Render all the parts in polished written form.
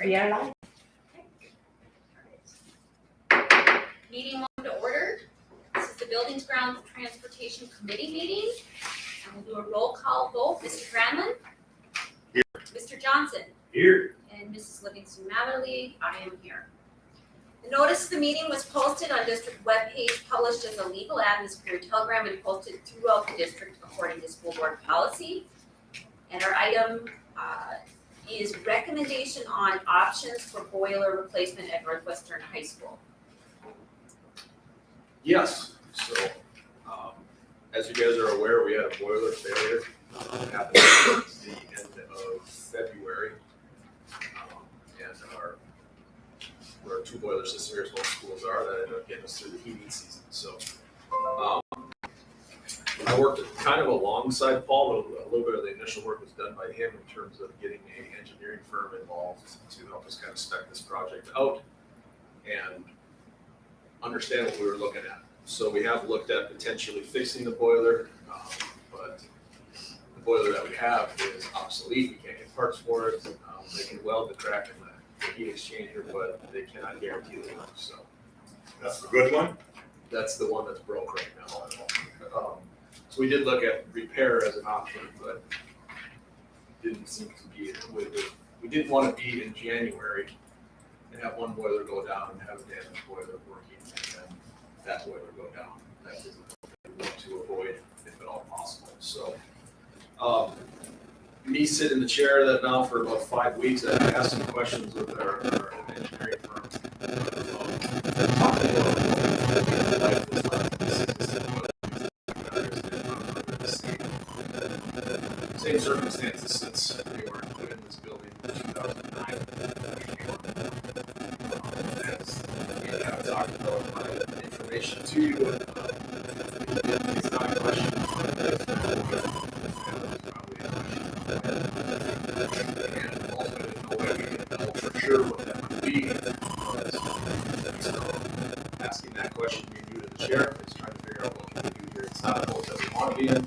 Are you alive? Meeting welcome to order. This is the Buildings, Grounds, and Transportation Committee meeting. And we'll do a roll call vote. Mr. Granlund? Here. Mr. Johnson? Here. And Mrs. Livingston Matherly, I am here. The notice of the meeting was posted on district webpage, published as a legal ad in the Superior Telegram, and posted throughout the district according to school board policy. And our item is recommendation on options for boiler replacement at Northwestern High School. Yes, so, as you guys are aware, we had a boiler failure, happened at the end of February. And our two boiler systems here, as most schools are, that ended up getting us through the heating season, so. I worked kind of alongside Paul, but a little bit of the initial work was done by him in terms of getting an engineering firm involved to help us kind of spec this project out and understand what we were looking at. So we have looked at potentially fixing the boiler, but the boiler that we have is obsolete. We can't get parts for it. They can weld the crack in the heat exchanger, but they cannot guarantee the work. So That's the good one? that's the one that's broke right now. So we did look at repair as an option, but didn't seem to be, we didn't want to be in January and have one boiler go down and have a damaged boiler working and then that boiler go down. That isn't what we want to avoid if at all possible. So, me sitting in the chair that now for about 5 weeks, I asked some questions with our engineering firm. Talking about what life was like. Same circumstances since we were put in this building in 2009. And I've talked about my information to you. It's not a question. It's probably a question. And also, there's no way we can know for sure what that would be. So, asking that question, being new to the chair, is trying to figure out what can we do here. It's not a boat that we want to be in.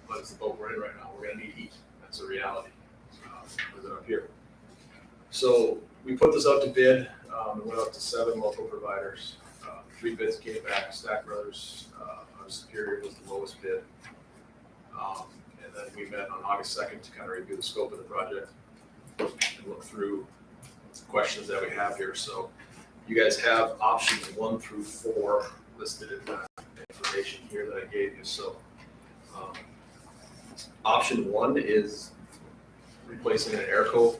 But it's the boat we're in right now. We're gonna need heat. That's a reality. Living up here. So we put this out to bid. We went out to 7 local providers. 3 bids came back. Stack Brothers, our Superior was the lowest bid. And then we met on August 2nd to kind of review the scope of the project and look through questions that we have here. So you guys have options 1 through 4 listed in the information here that I gave you. So option 1 is replacing an Airco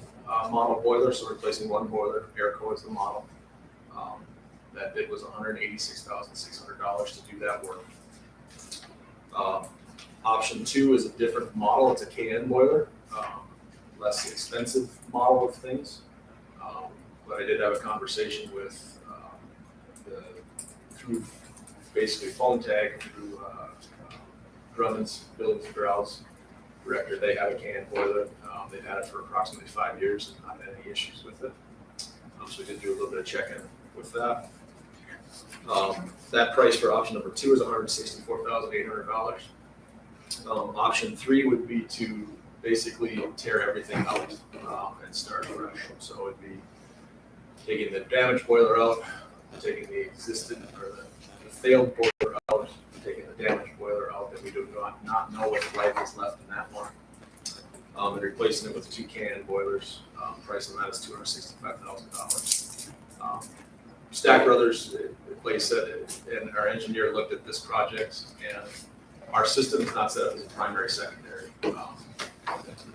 model boiler, so replacing one boiler. Airco is the model. That bid was $186,600 to do that work. Option 2 is a different model. It's a KN boiler, less expensive model of things. But I did have a conversation with through basically phone tag through Drummond's Buildings and Grounds director. They have a KN boiler. They've had it for approximately 5 years and not had any issues with it. So we did do a little bit of check-in with that. That price for option number 2 is $164,800. Option 3 would be to basically tear everything out and start fresh. So it'd be taking the damaged boiler out, taking the existing or the failed boiler out, taking the damaged boiler out that we do not know what life is left in that one, and replacing it with 2 KN boilers. Price on that is $265,000. Stack Brothers replaced it, and our engineer looked at this project, and our system is not set up as a primary secondary.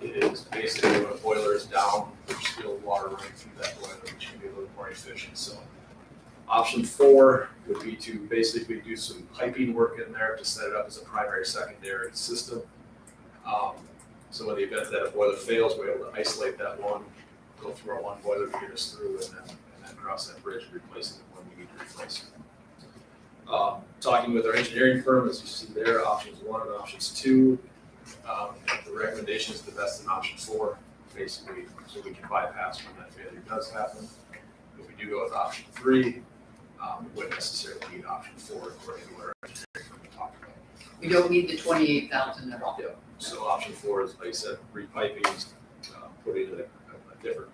It is basically when a boiler is down, there's still water running through that boiler, which can be a little more efficient. So option 4 would be to basically do some piping work in there to set it up as a primary secondary system. So in the event that a boiler fails, we're able to isolate that one, go through our one boiler to get us through, and then cross that bridge and replace it when we need to replace it. Talking with our engineering firm, as you see there, options 1 and options 2. The recommendation is to invest in option 4, basically, so we can bypass when that failure does happen. If we do go with option 3, we wouldn't necessarily need option 4 according to what our engineering firm talked about. We don't need the 28,000 at all. Yeah. So option 4 is, like I said, repiping, putting a different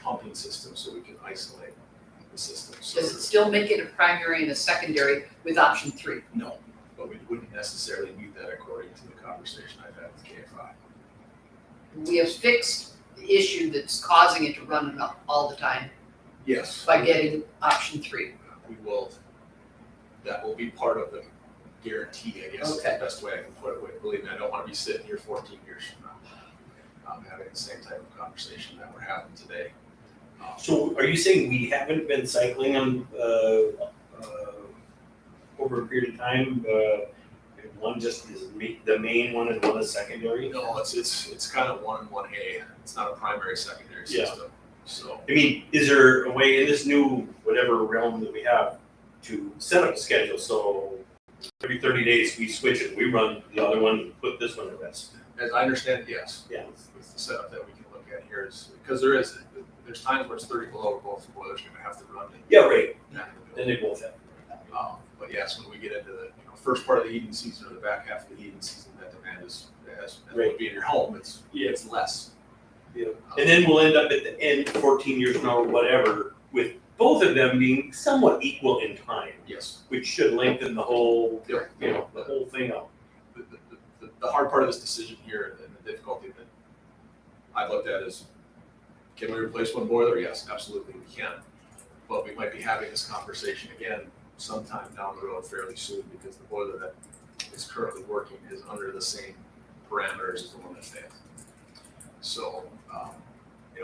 pumping system so we can isolate the system. So Does it still make it a primary and a secondary with option 3? no, but we wouldn't necessarily need that according to the conversation I've had with KFI. We have fixed the issue that's causing it to run all the time Yes. by getting option 3. We will, that will be part of the guarantee, I guess, is the Okay. best way I can put it. Believe me, I don't want to be sitting here 14 years from now, having the same type of conversation that we're having today. So are you saying we haven't been cycling them, over a period of time, one just is the main one and one is secondary? No, it's kind of 1 and 1A. It's not a primary, secondary Yeah. system. So, I mean, is there a way in this new, whatever realm that we have, to set up a schedule, so every 30 days we switch it, we run the other one, put this one to rest? as I understand it, yes. Yeah. With the setup that we can look at here is, because there's times where it's 30 below, where both boilers are going to have to run. Yeah, right, Then then they both have. But yes, when we get into the first part of the heating season or the back half of the heating season, that demand is, as Right. would be in your home, it's less. Yeah. And then we'll end up at the end, 14 years from now or whatever, with both of them being somewhat equal in time, Yes. which should lengthen the whole, Yeah. the whole thing up. The hard part of this decision here and the difficulty that I've looked at is, can we replace one boiler? Yes, absolutely we can. But we might be having this conversation again sometime down the road fairly soon because the boiler that is currently working is under the same parameters as the one that failed. So,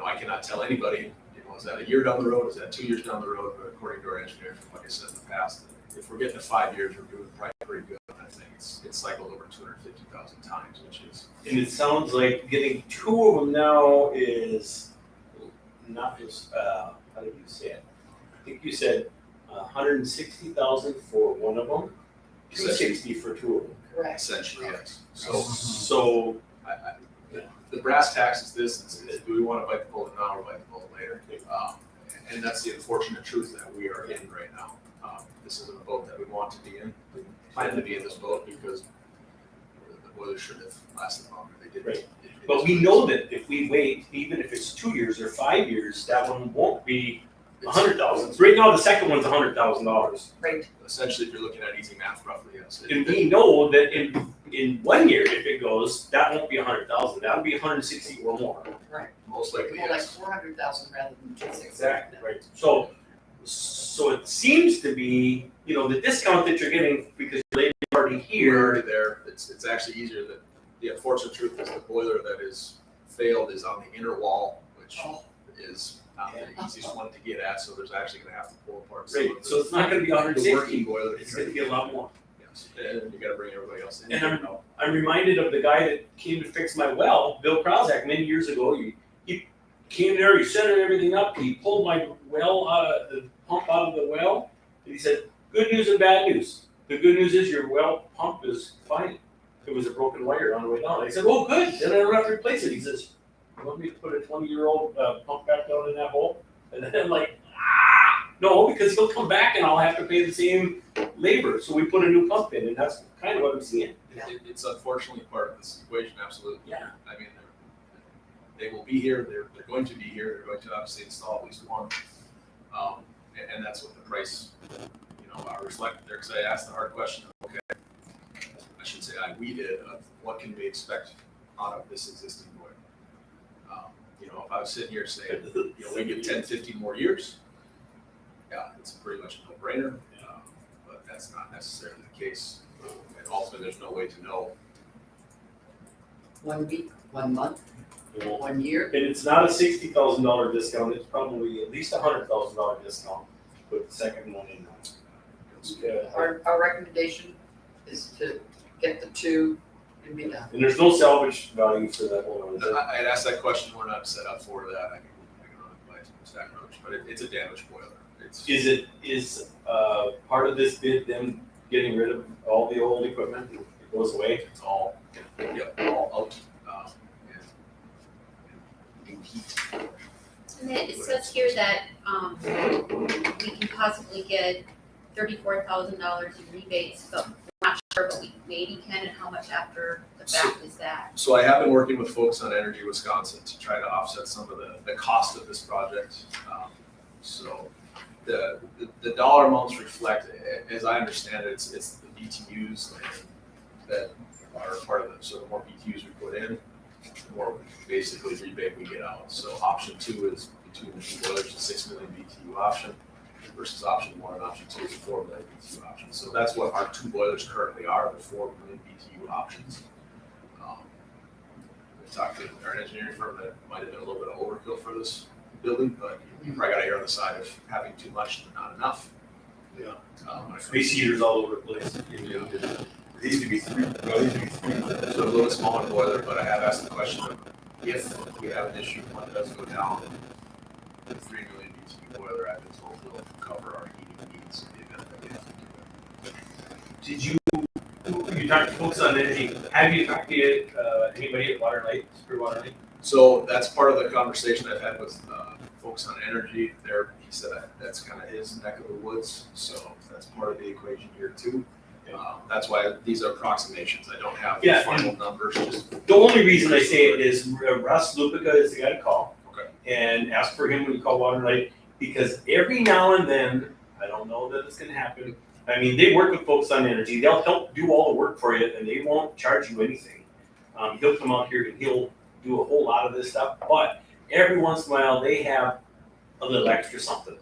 I cannot tell anybody, is that a year down the road? Is that 2 years down the road? But according to our engineers, like I said in the past, if we're getting to 5 years, we're doing probably pretty good. I think it's cycled over 250,000 times, which is And it sounds like getting two of them now is not just, how did you say it? I think you said 160,000 for one of them, 260 for two of them. Correct. essentially yes. So, The brass tacks is this: is do we want to bite the bullet now or bite the bullet later? And that's the unfortunate truth that we are in right now. This isn't a boat that we want to be in. We plan to be in this boat because the boiler should have lasted longer. They did. Right. But we know that if we wait, even if it's 2 years or 5 years, that one won't be 100,000. Right now, the second one's $100,000. Right. Essentially, if you're looking at easy math, roughly yes. And we know that in 1 year, if it goes, that won't be 100,000. That'll be 160 or more. Right. Most likely More like yes. 400,000 rather than 260. Exactly, right. So it seems to be, the discount that you're getting because you're already We're here. already there. It's actually easier that the unfortunate truth is the boiler that is failed is on the inner wall, which Oh. is not the easiest one to get at. So there's actually going to have to pull apart some Right, of so it's not gonna be the working 160, boiler. it's gonna be a lot more. Yes, and you got to bring everybody else in. And I'm reminded of the guy that came to fix my well, Bill Krausak, many years ago. He came there, he set everything up, he pulled my well the pump out of the well, and he said, good news and bad news. The good news is your well pump is fine. It was a broken wire on the way down. I said, oh, good, then I don't have to replace it. He says, you want me to put a 20-year-old pump back down in that hole? And then I'm like, no, because he'll come back and I'll have to pay the same labor. So we put a new pump in, and that's kind of what I'm seeing. It's unfortunately part of this equation, absolutely. Yeah. I mean, they will be here. They're going to be here. They're going to obviously install at least one, and that's what the price, reflected there. Because I asked the hard question. Okay, I should say we did. What can we expect out of this existing boiler? If I was sitting here saying, we get 10, 15 more years, yeah, it's pretty much a no-brainer. But that's not necessarily the case. And ultimately, there's no way to know. 1 week, 1 month, You know? 1 year. And it's not a $60,000 discount, it's probably at least a $100,000 discount, put the second one in. Our recommendation is to get the 2 and be done. And there's no salvage value for that one, is there? I had asked that question. We're not set up for that. I can run it by Stack Roach, but it's a damaged boiler. Is part of this bid them getting rid of all the old equipment, it goes away? It's all out. And heat. And then it says here that, we can possibly get $34,000 in rebates, but we're not but we maybe can, and how much after the fact is that? So I have been working with folks on Energy Wisconsin to try to offset some of the cost of this project. So the dollar amounts reflect, as I understand it, it's the BTUs that are part of it. So the more BTUs we put in, the more basically rebate we get out. So option 2 is between the two boilers, a 6 million BTU option versus option 1 and option 2 is a 4 million BTU option. So that's what our 2 boilers currently are, the 4 million BTU options. We talked to our engineering firm that might have been a little bit of overkill for this building, but you probably gotta err on the side of having too much and not enough. Yeah. Space heaters all over the place. These to be three, well, these to be three. So a little bit smaller boiler, but I have asked the question of if we have an issue, one does go down, the 3 million BTU boiler, I've been told will cover our heating needs in the event that we have to do it. Did you talked to folks on energy, have you talked to anybody at Water Light, Superior Water Light? So that's part of the conversation I've had with folks on energy. He said that's kind of his neck of the woods, so that's part of the equation here too. That's why these are approximations. I don't have the Yeah, final numbers. Just The only reason I say it is Russ Lupica is the guy to call. Okay. And ask for him when you call Water Light, because every now and then, I don't know that it's gonna happen. I mean, they work with folks on energy, they'll help do all the work for you and they won't charge you anything. He'll come out here and he'll do a whole lot of this stuff, but every once in a while, they have a little extra something.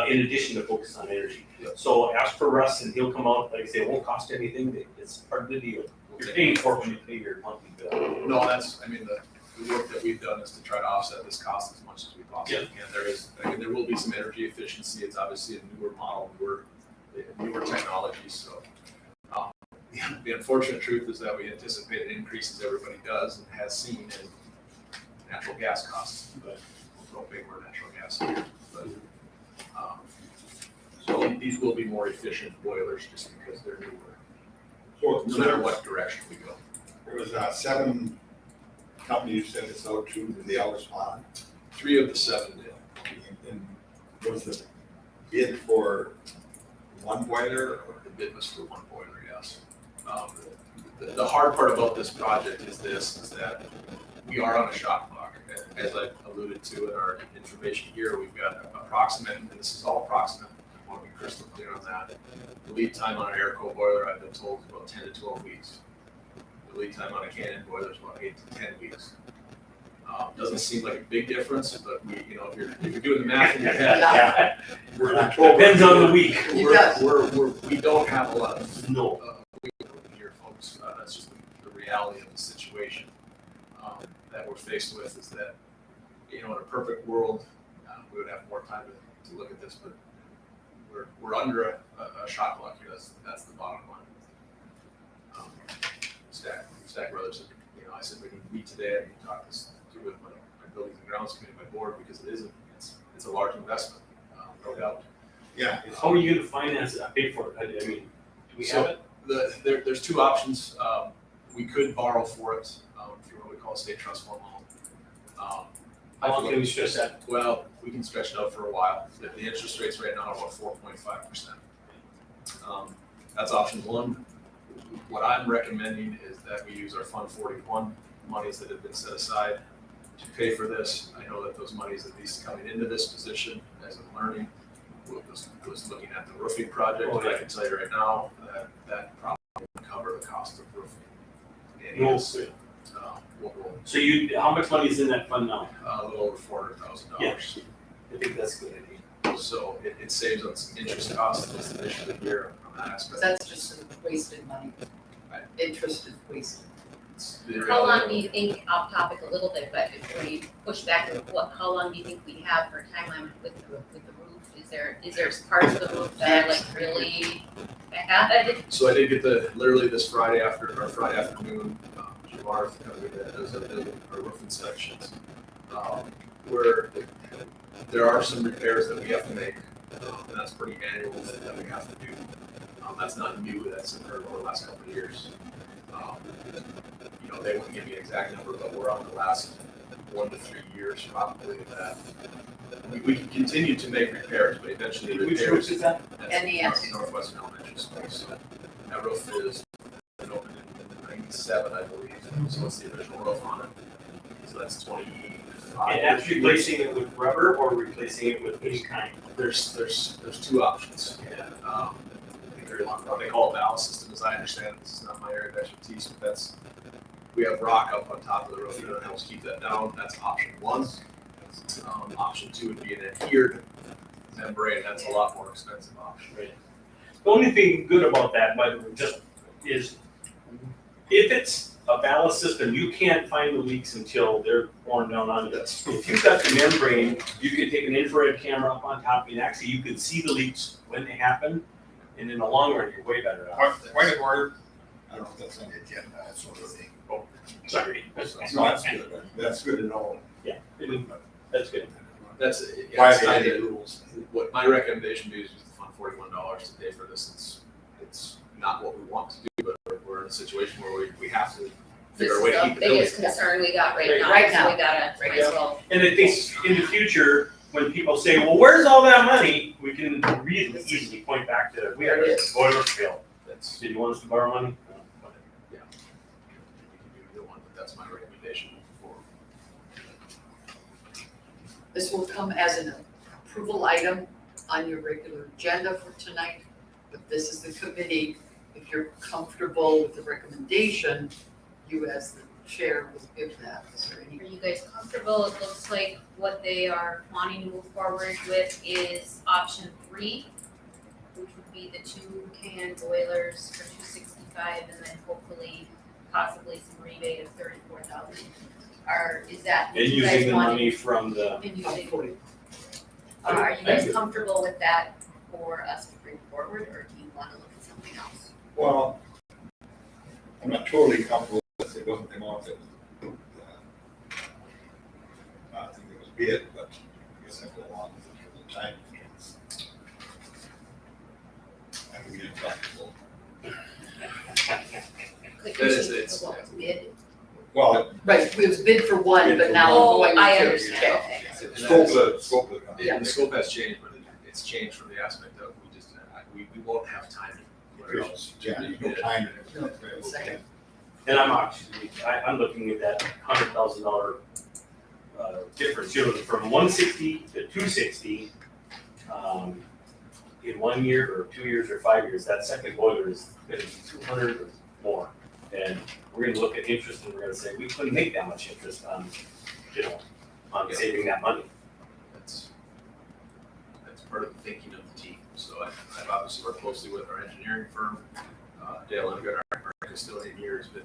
In addition to focus on energy. Yeah. So ask for Russ and he'll come out, like I say, it won't cost anything, it's part of the deal. You're paying for it when you pay your monthly bill. No, the work that we've done is to try to offset this cost as much as we possibly can. There will be some energy efficiency. It's obviously a newer model, newer technology. So the unfortunate truth is that we anticipate an increase as everybody does and has seen in natural gas costs. But we'll pay more natural gas here. But, so these will be more efficient boilers just because they're newer. No matter what direction we go. There was 7 companies sent this out to, did they all respond? 3 of the 7 did. And was the bid for one boiler or? The bid was for 1 boiler, yes. The hard part about this project is that we are on a shot clock. As I alluded to in our information here, we've got approximate, and this is all approximate, I want to be crystal clear on that. The lead time on an air-cooled boiler, I've been told, is about 10 to 12 weeks. The lead time on a Cannon boiler is about 8 to 10 weeks. Doesn't seem like a big difference, but if you're doing the math in your head, Yeah. We're in October. Depends on the week. we don't have a lot of No. here, folks. That's just the reality of the situation that we're faced with. Is that in a perfect world, we would have more time to look at this, but we're under a shot clock here. That's the bottom line. Stack Brothers, I said we can meet today. I can talk this through with my buildings and grounds committee, my board, because it's a large investment, no doubt. Yeah. How are you gonna finance it, pay for it? I mean, do we have it? There's 2 options. We could borrow for it through what we call a state trust fund loan. How long can we stretch that? Well, we can stretch it out for a while. The interest rates right now are about 4.5%. That's option 1. What I'm recommending is that we use our Fund 41 monies that have been set aside to pay for this. I know that those monies, at least coming into this position as I'm learning, was looking at the roofing project. Oh, yeah. I can tell you right now that probably won't cover the cost of roofing. And No. yes, we'll So how much money is in that fund now? a little over $400,000. I think that's a good idea. So it saves on some interest costs this initial year on that aspect. That's just some wasted money. Right. Interest is wasted. It's the How long reality. do you think, off topic a little bit, but before you push back, how long do you think we have for timeline with the roof? Is there parts of the roof that are like really bad? So I did get literally this Friday afternoon, Jim Arth coming in that does our roof inspections. Where there are some repairs that we have to make, and that's pretty annual that we have to do. That's not new, that's occurred over the last couple of years. They wouldn't give me an exact number, but we're on the last 1 to 3 years probably of that. We can continue to make repairs, but eventually the Which repairs. roof is that? That's NES. Northwestern Elementary School. So that roof is 97, I believe, so what's the original roof on it? So that's 25. And that's replacing it with rubber or replacing it with any kind? There's two options, and I think they're what they call a valve system, as I understand it. This is not my area of expertise, but that's, we have rock up on top of the roof that helps keep that down. That's option one. Option two would be an adhered membrane. That's a lot more expensive option. Right. The only thing good about that, by the way, just is if it's a ballast system, you can't find the leaks until they're worn down on it. If you've got the membrane, you can take an infrared camera up on top and actually you can see the leaks when they happen. And in the long run, you're way better off. Point of order, I don't know if that's on the agenda, that sort of thing. Sorry. No, that's good, that's good to know. Yeah, that's good. That's Why it's they kind have of- the rules. What my recommendation is to fund $41 to pay for this. It's not what we want to do, but we're in a situation where we have to This figure is a way to the keep the building. biggest concern we got right now, Right so now. we gotta, might as well. And I think in the future, when people say, well, where's all that money? We can really easily point back to, we had a boiler fail. That's, Did you want us to borrow money? No. yeah. You can do either one, but that's my recommendation for. This will come as an approval item on your regular agenda for tonight, but this is the committee. If you're comfortable with the recommendation, you as the chair will give that. Is there any? Are you guys comfortable? It looks like what they are wanting to move forward with is option 3, which would be the 2 can boilers for $265 and then hopefully possibly some rebate of $34,000. Is that what And you guys using the want? money from the, And using, are you guys comfortable with that for us to bring forward, or do you wanna look at something else? Well, I'm not totally comfortable with it, wasn't the amount that, I think it was bid, but I guess I go along with it for the time. I can get comfortable. Could That is- you it's- what was bid? Well, Right, it was bid for one, but now Oh, going I to. understand, okay. scope of the contract. Yeah, the scope has changed, but it's changed from the aspect of we won't have time. Yeah, there's no time in it. Second. and I'm actually, I'm looking at that $100,000 difference, you know, from 160 to 260. In 1 year or 2 years or 5 years, that second boiler is gonna be 200 or more. And we're gonna look at interest and we're gonna say, we couldn't make that much interest on, you know, on saving that money. That's part of the thinking of the team. So I've obviously worked closely with our engineering firm. Dale Lundgren, our custodian here, has been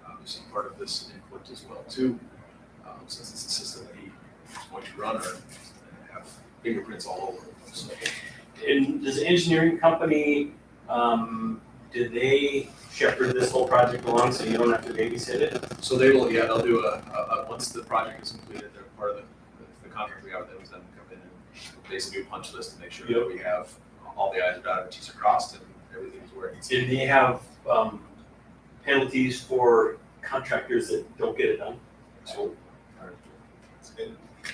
obviously part of this input as well too. Since it's a system that he's going to run or have fingerprints all over it. So And does the engineering company, did they shepherd this whole project along so you don't have to babysit it? So they will, yeah, they'll do once the project is completed, they're part of the contract we have with them, is them come in and basically do a punch list to make sure that we have all the i's are dotted and t's are crossed and everything's where it needs to be. Did they have penalties for contractors that don't get it done? So,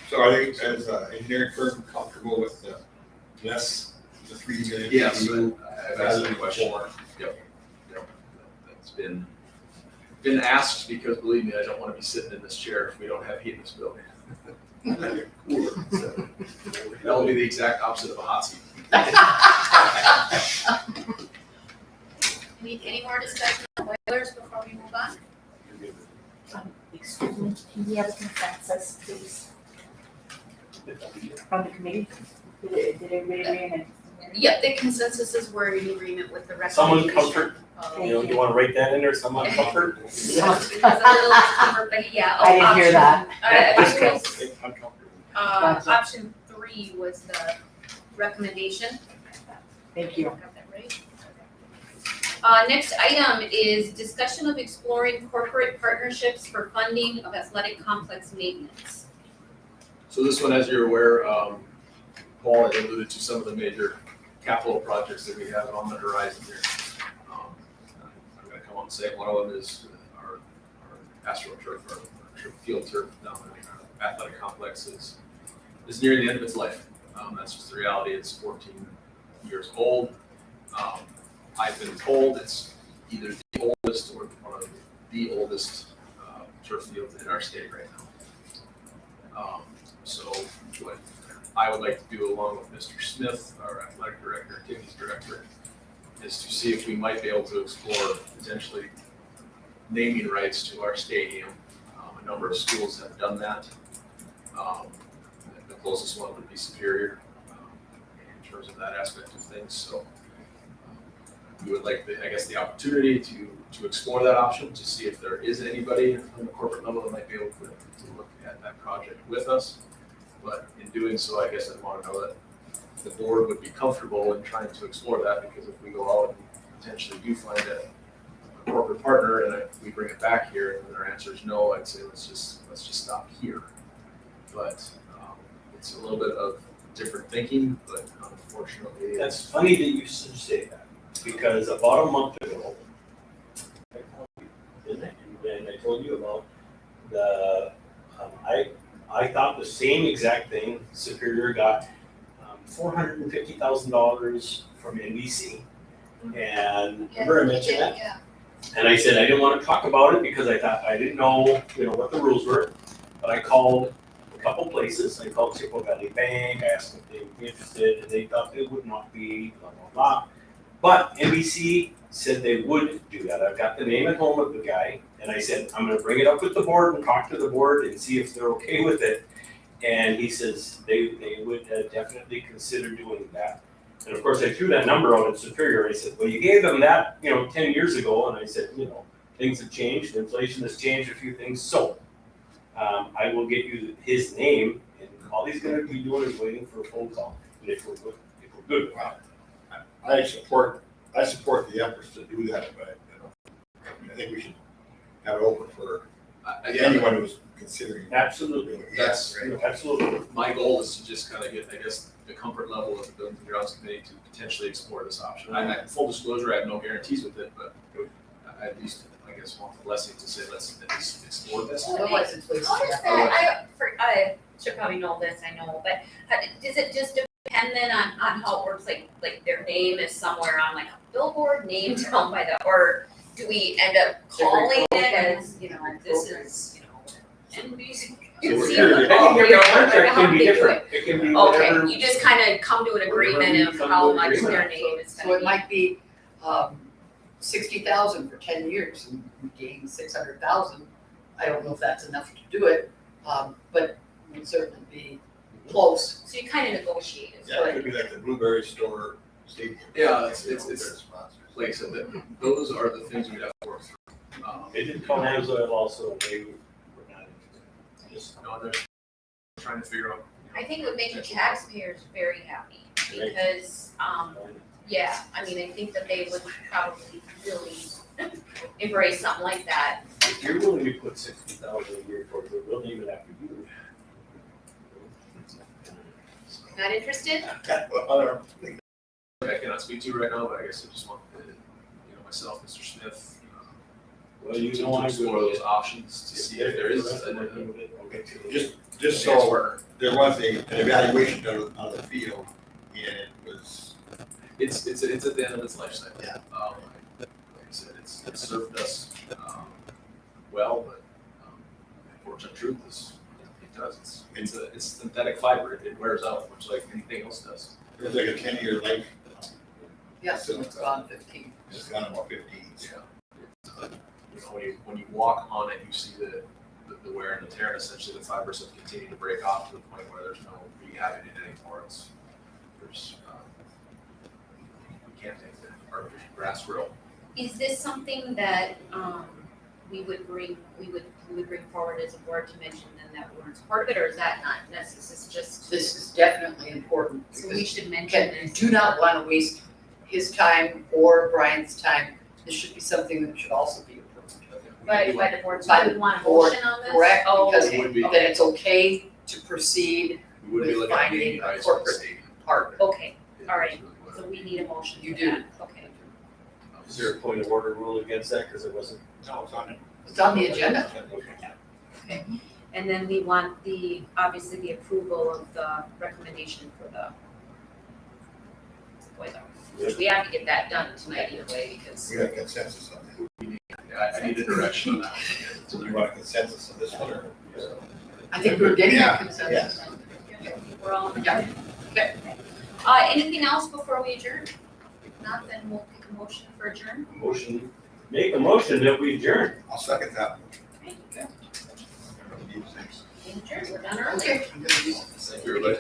So are they, as an engineering firm, comfortable with the less, the 3 million? yes, I've asked that question. Yep. That's been asked because believe me, I don't want to be sitting in this chair if we don't have heat in this building. So, that will be the exact opposite of a hot seat. Any more discussion on boilers before we move on? Excuse me, can we have a consensus, please, from the committee? Did everybody agree on it? Yep, the consensus is we're in agreement with the Someone recommendation. comfort, you know, you wanna write that in there, someone comfort? It's a little different, but yeah. I didn't hear that. I'm comfortable. Gotcha. Option 3 was the recommendation. Thank you. Got that right? Next item is discussion of exploring corporate partnerships for funding of athletic complex maintenance. So this one, as you're aware, Paul had alluded to some of the major capital projects that we have on the horizon here. I'm gonna come on and say one of them is our AstroTurf, our field turf down at our athletic complex is nearing the end of its life. That's just the reality. It's 14 years old. I've been told it's either the oldest or one of the oldest turf field in our state right now. So what I would like to do along with Mr. Smith, our athletic director, activities director, is to see if we might be able to explore potentially naming rights to our stadium. A number of schools have done that. The closest one would be Superior in terms of that aspect of things. So we would like, the opportunity to explore that option, to see if there is anybody on the corporate level that might be able to look at that project with us. But in doing so, I guess I'd want to know that the board would be comfortable in trying to explore that, because if we go out and potentially do find a corporate partner and we bring it back here and their answer is no, I'd say let's just stop here. But it's a little bit of different thinking, but unfortunately, That's funny that you should say that, because about a month ago, didn't I? And I told you about the, I thought the same exact thing. Superior got $450,000 from NBC. And remember I mentioned that? Yeah. And I said I didn't want to talk about it because I thought I didn't know, what the rules were. But I called a couple places. I called Chippewa Valley Bank. I asked if they would be interested, and they thought they would not be, blah, blah, blah. But NBC said they would do that. I've got the name at home of the guy, and I said, I'm gonna bring it up with the board and talk to the board and see if they're okay with it. And he says they would definitely consider doing that. And of course, I threw that number out at Superior. I said, well, you gave them that, 10 years ago. And I said, things have changed, inflation has changed a few things. So I will get you his name, and all he's gonna be doing is waiting for a phone call. And if we're good. Wow. I support the efforts to do that, but I think we should have it open for anyone who's considering. Absolutely. That's Absolutely. my goal is to just kind of get, the comfort level of the Buildings and Grounds Committee to potentially explore this option. Full disclosure, I have no guarantees with it, but I at least, want the blessing to say, let's at least explore this. Otherwise, it's wasted. How does that, I should probably know this, I know, but does it just depend then on how it works, like their name is somewhere on like a billboard named down by the, or do we end up calling it as, this is, NBC? So See, I think every contract can be different. It can be whatever. Okay, you just kind of come to an agreement of how much their name is So gonna it be. might be 60,000 for 10 years and we gain 600,000. I don't know if that's enough to do it, but it would certainly be close. So you kind of negotiate it. Yeah, it could be like the Blueberry Store Stadium. Yeah, it's They're sponsors. like I said, those are the things we'd have to work through. They did call Amsoil also, and they were not interested. Just, They're trying to figure out. I think it would make the taxpayers very happy because, yeah, I think that they would probably really embrace something like that. if you're willing to put $60,000 a year towards it, we'll leave it after you. Not interested? I cannot speak to right now, but I guess I just want, myself, Mr. Smith, Well, you to know, I'm explore good. those options to see if there is Just so there was an evaluation done on the field, and it was, It's at the end of its life cycle. Yeah. Like I said, it's served us well, but unfortunate truth is it does. It's synthetic fiber. It wears out, much like anything else does. it was like a 10-year life. Yes, so it's gone 15. It's gone about 15. When you walk on it, you see the wear and the tear, and essentially the fibers have continued to break off to the point where there's no rehabbing it anymore. We can't take the artificial grass grow. Is this something that we would bring forward as a board to mention then that we weren't part of it, or is that not necessary? This is just, This is definitely important so we because should mention you this. do not want to waste his time or Brian's time. This should be something that should also be approved. By the board, so By we the want a board, motion on this? Correct, Oh, because It would be, that it's okay to proceed we would be with looking at finding naming a rights for the corporate stadium. partner. okay, all right. Is really what So it we need a motion You for do. that, okay. Is there a point of order rule against that, because it wasn't? No, it's on it. It's on the agenda. Okay. And then we want obviously the approval of the recommendation for the boiler. Which we have to get that done tonight either way, because We have consensus on that. Yeah, I need a direction on that. Do you want a consensus on this one or? I think we're getting a Yeah, consensus. We're all. Yeah. Okay. Anything else before we adjourn? If not, then we'll pick a motion for adjourn. Make a motion that we adjourn. I'll second that. Adjourn, we're done early. Okay,